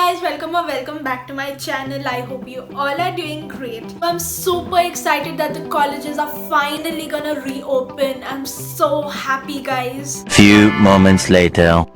guys, welcome back to my channel. I hope you all are doing great. I'm super excited that the colleges are finally gonna reopen. I'm so happy, guys. Few moments later.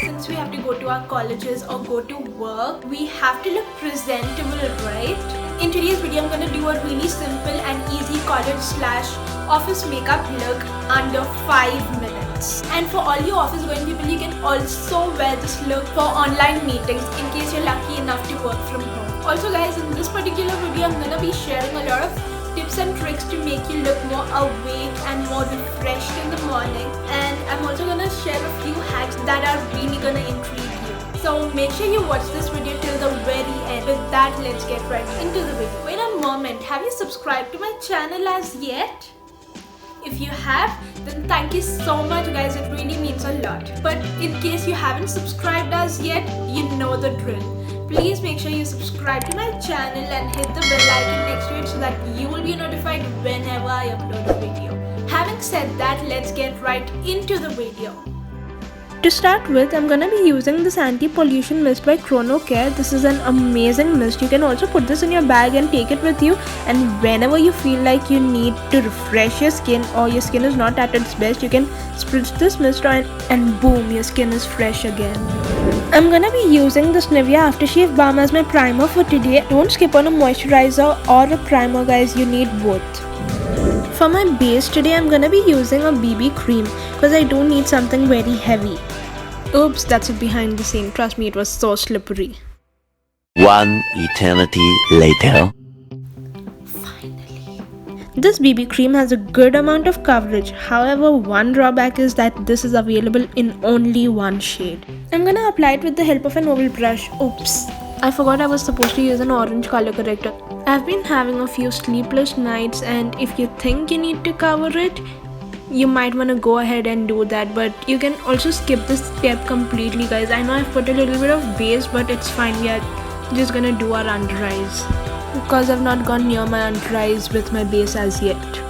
Since we have to go to our colleges or go to work, we have to look presentable, right? In today's video, I'm gonna do a really simple and easy college/office makeup look under 5 minutes. And for all you office going people, you can also wear this look for online meetings in case you're lucky enough to work from home. Also guys, in this particular video, I'm gonna be sharing a lot of tips and tricks to make you look more awake and more refreshed in the morning. And I'm also gonna share a few hacks that are really gonna intrigue you. So make sure you watch this video till the very end. With that, let's get right into the video. Wait a moment, have you subscribed to my channel as yet? If you have, then thank you so much guys, it really means a lot. But in case you haven't subscribed as yet, you know the drill. Please make sure you subscribe to my channel and hit the bell icon next to it so that you will be notified whenever I upload a video. Having said that, let's get right into the video. To start with, I'm gonna be using this anti-pollution mist by Chronocare. This is an amazing mist. You can also put this in your bag and take it with you, and whenever you feel like you need to refresh your skin or your skin is not at its best, you can spritz this mist on and boom, your skin is fresh again. I'm gonna be using this Nivea Aftershave Balm as my primer for today. Don't skip on a moisturizer or a primer guys, you need both. For my base today, I'm gonna be using a BB cream because I don't need something very heavy. Oops, that's it behind the scene. Trust me, it was so slippery. One eternity later. Finally. This BB cream has a good amount of coverage. However, one drawback is that this is available in only one shade. I'm gonna apply it with the help of an oval brush. Oops. I forgot I was supposed to use an orange color corrector. I've been having a few sleepless nights, and if you think you need to cover it, you might want to go ahead and do that, but you can also skip this step completely guys. I know I've put a little bit of base, but it's fine. We are just gonna do our under eyes because I've not gone near my under eyes with my base as yet.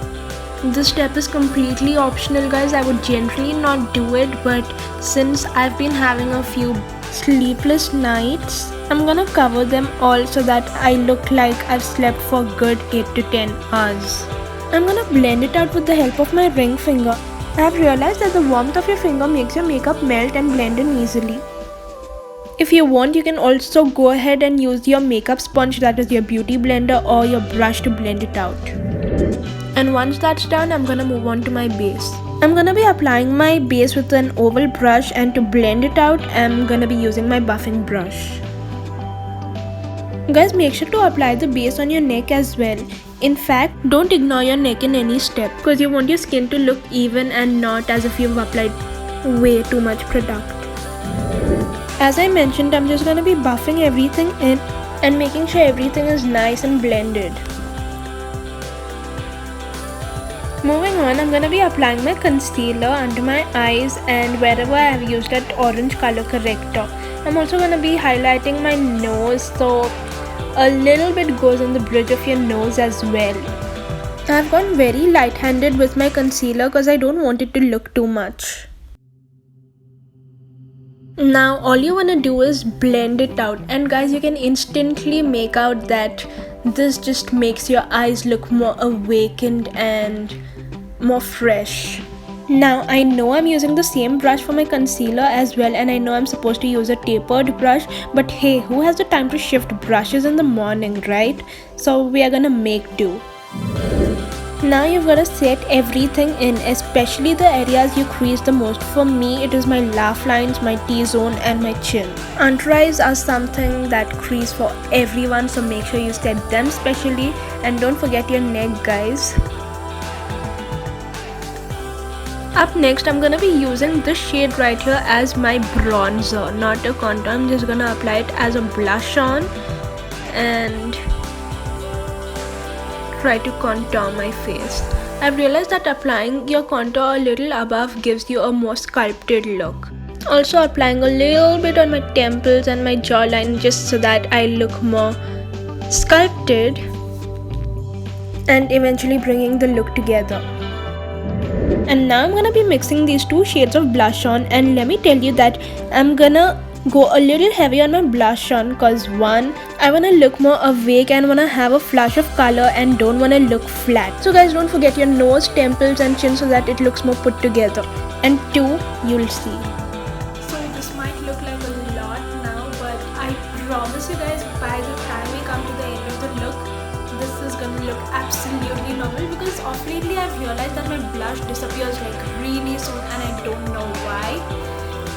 This step is completely optional guys. I would generally not do it, but since I've been having a few sleepless nights, I'm gonna cover them all so that I look like I've slept for good 8 to 10 hours. I'm gonna blend it out with the help of my ring finger. I have realized that the warmth of your finger makes your makeup melt and blend in easily. If you want, you can also go ahead and use your makeup sponge, that is your beauty blender, or your brush to blend it out. And once that's done, I'm gonna move on to my base. I'm gonna be applying my base with an oval brush, and to blend it out, I'm gonna be using my buffing brush. Guys, make sure to apply the base on your neck as well. In fact, don't ignore your neck in any step because you want your skin to look even and not as if you've applied way too much product. As I mentioned, I'm just gonna be buffing everything in and making sure everything is nice and blended. Moving on, I'm gonna be applying my concealer under my eyes and wherever I have used that orange color corrector. I'm also gonna be highlighting my nose, so a little bit goes on the bridge of your nose as well. I've gone very light-handed with my concealer because I don't want it to look too much. Now all you wanna do is blend it out, and guys, you can instantly make out that this just makes your eyes look more awakened and more fresh. Now I know I'm using the same brush for my concealer as well, and I know I'm supposed to use a tapered brush, but hey, who has the time to shift brushes in the morning, right? So we are gonna make do. Now you've got to set everything in, especially the areas you crease the most. For me, it is my laugh lines, my T-zone and my chin. Under eyes are something that crease for everyone, so make sure you set them specially, and don't forget your neck guys. Up next, I'm gonna be using this shade right here as my bronzer, not a contour. I'm just gonna apply it as a blush on and try to contour my face. I've realized that applying your contour a little above gives you a more sculpted look. Also applying a little bit on my temples and my jawline just so that I look more sculpted and eventually bringing the look together. And now I'm gonna be mixing these two shades of blush on, and let me tell you that I'm gonna go a little heavy on my blush on cause one, I wanna look more awake and wanna have a flash of color and don't wanna look flat. So guys, don't forget your nose, temples and chin so that it looks more put together. And two, you'll see. So this might look like a lot now, but I promise you guys, by the time we come to the end of the look, this is gonna look absolutely normal, because of lately I've realized that my blush disappears like really soon and I don't know why.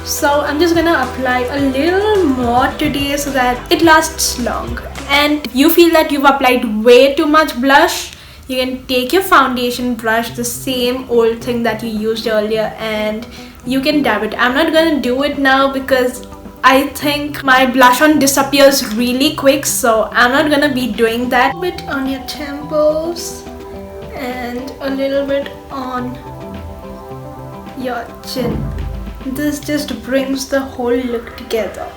So I'm just gonna apply a little more today so that it lasts long. And you feel that you've applied way too much blush, you can take your foundation brush, the same old thing that you used earlier, and you can dab it. I'm not gonna do it now because I think my blush on disappears really quick, so I'm not gonna be doing that. A bit on your temples and a little bit on your chin. This just brings the whole look together.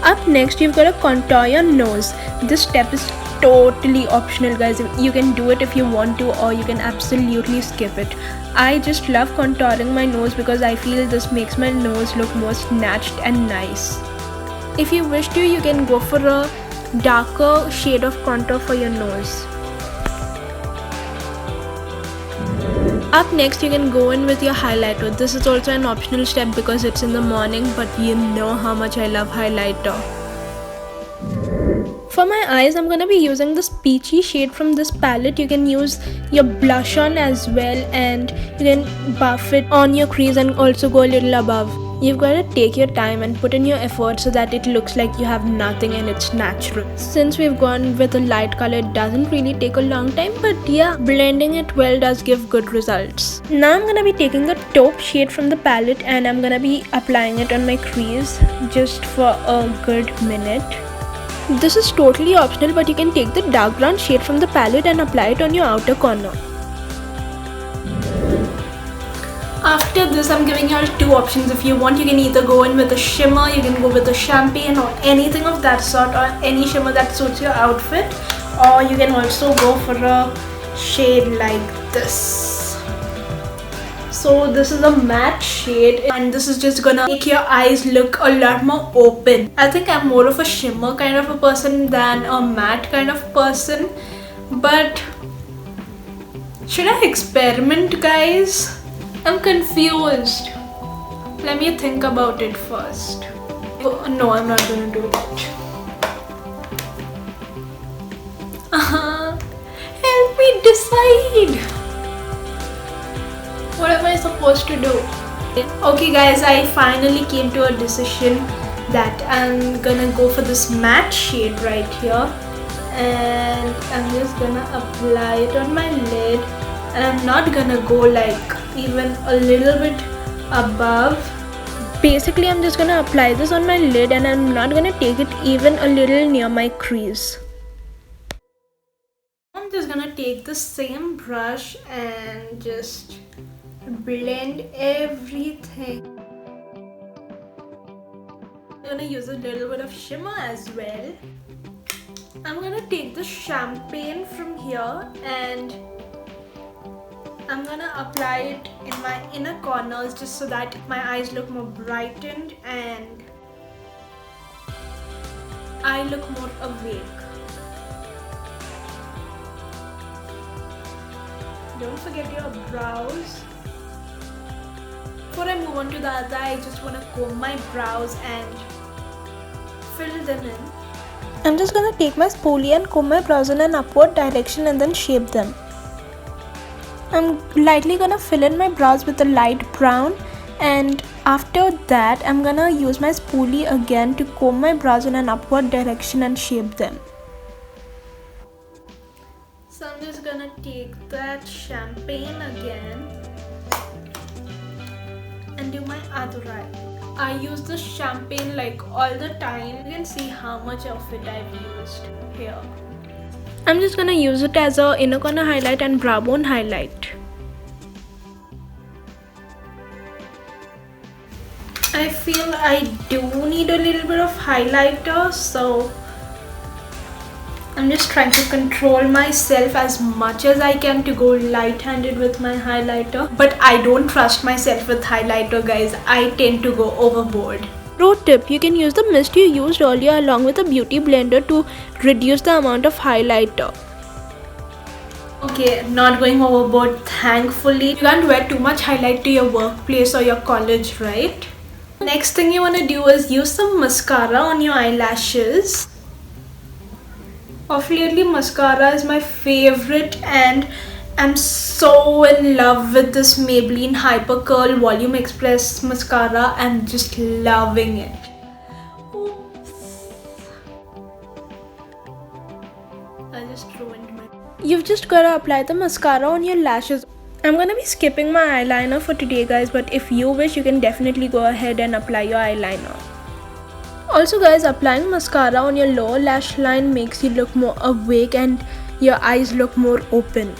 Up next, you've got to contour your nose. This step is totally optional, guys. You can do it if you want to, or you can absolutely skip it. I just love contouring my nose because I feel this makes my nose look more snatched and nice. If you wish to, you can go for a darker shade of contour for your nose. Up next, you can go in with your highlighter. This is also an optional step because it's in the morning, but you know how much I love highlighter. For my eyes, I'm gonna be using this peachy shade from this palette. You can use your blush on as well, and you can buff it on your crease and also go a little above. You've got to take your time and put in your effort so that it looks like you have nothing and it's natural. Since we've gone with a light color, it doesn't really take a long time, but yeah, blending it well does give good results. Now I'm gonna be taking the taupe shade from the palette and I'm gonna be applying it on my crease just for a good minute. This is totally optional, but you can take the dark brown shade from the palette and apply it on your outer corner. After this, I'm giving you all two options. If you want, you can either go in with a shimmer, you can go with a champagne or anything of that sort, or any shimmer that suits your outfit, or you can also go for a shade like this. So this is a matte shade and this is just gonna make your eyes look a lot more open. I think I'm more of a shimmer kind of a person than a matte kind of person, but should I experiment, guys? I'm confused. Let me think about it first. Oh, no, I'm not gonna do that. Help me decide. What am I supposed to do? Okay guys, I finally came to a decision that I'm gonna go for this matte shade right here, and I'm just gonna apply it on my lid, and I'm not gonna go like even a little bit above. Basically, I'm just gonna apply this on my lid and I'm not gonna take it even a little near my crease. I'm just gonna take the same brush and just blend everything. I'm gonna use a little bit of shimmer as well. I'm gonna take the champagne from here and I'm gonna apply it in my inner corners just so that my eyes look more brightened and I look more awake. Don't forget your brows. Before I move on to the other eye, I just want to comb my brows and fill them in. I'm just gonna take my spoolie and comb my brows in an upward direction and then shape them. I'm lightly gonna fill in my brows with a light brown, and after that I'm gonna use my spoolie again to comb my brows in an upward direction and shape them. So I'm just gonna take that champagne again and do my other eye. I use the champagne like all the time. You can see how much of it I've used here. I'm just gonna use it as a inner corner highlight and brow bone highlight. I feel I do need a little bit of highlighter, so I'm just trying to control myself as much as I can to go light-handed with my highlighter. But I don't trust myself with highlighter, guys. I tend to go overboard. Pro tip, you can use the mist you used earlier along with a beauty blender to reduce the amount of highlighter. Okay, not going overboard, thankfully. You can't wear too much highlight to your workplace or your college, right? Next thing you want to do is use some mascara on your eyelashes. Of lately, mascara is my favorite and I'm so in love with this Maybelline Hyper Curl Volume Express mascara. I'm just loving it. I just ruined my... You've just gotta apply the mascara on your lashes. I'm gonna be skipping my eyeliner for today, guys, but if you wish, you can definitely go ahead and apply your eyeliner. Also, guys, applying mascara on your lower lash line makes you look more awake and your eyes look more open.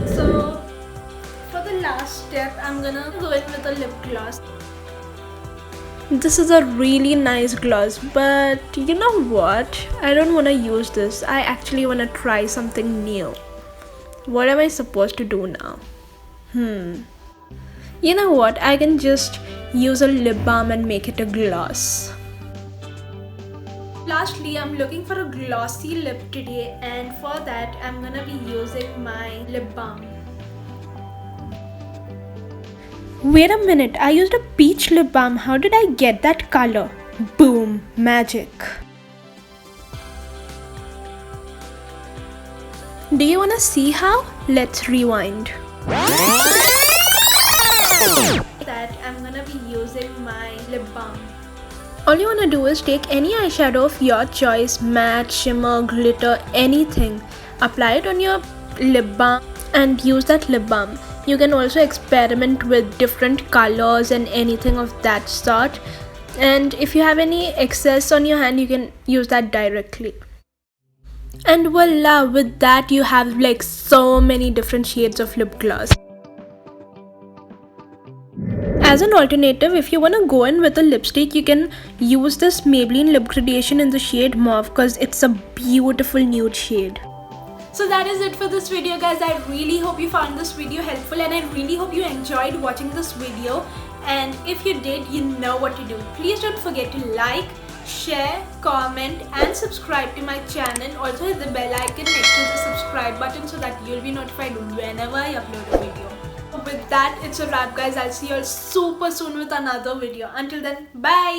So, for the last step, I'm gonna go in with a lip gloss. This is a really nice gloss, but you know what? I don't want to use this. I actually want to try something new. What am I supposed to do now? You know what? I can just use a lip balm and make it a gloss. Lastly, I'm looking for a glossy lip today, and for that, I'm gonna be using my lip balm. Wait a minute, I used a peach lip balm. How did I get that color? Boom, magic. Do you wanna see how? Let's rewind. That I'm gonna be using my lip balm. All you wanna do is take any eyeshadow of your choice, matte, shimmer, glitter, anything. Apply it on your lip balm and use that lip balm. You can also experiment with different colors and anything of that sort. And if you have any excess on your hand, you can use that directly. And voila, with that you have like so many different shades of lip gloss. As an alternative, if you want to go in with a lipstick, you can use this Maybelline Lip Gradation in the shade Mauve because it's a beautiful nude shade. So that is it for this video, guys. I really hope you found this video helpful and I really hope you enjoyed watching this video. And if you did, you know what to do. Please don't forget to like, share, comment and subscribe to my channel. Also hit the bell icon next to the subscribe button so that you'll be notified whenever I upload a video. With that, it's a wrap, guys. I'll see you all super soon with another video. Until then, bye!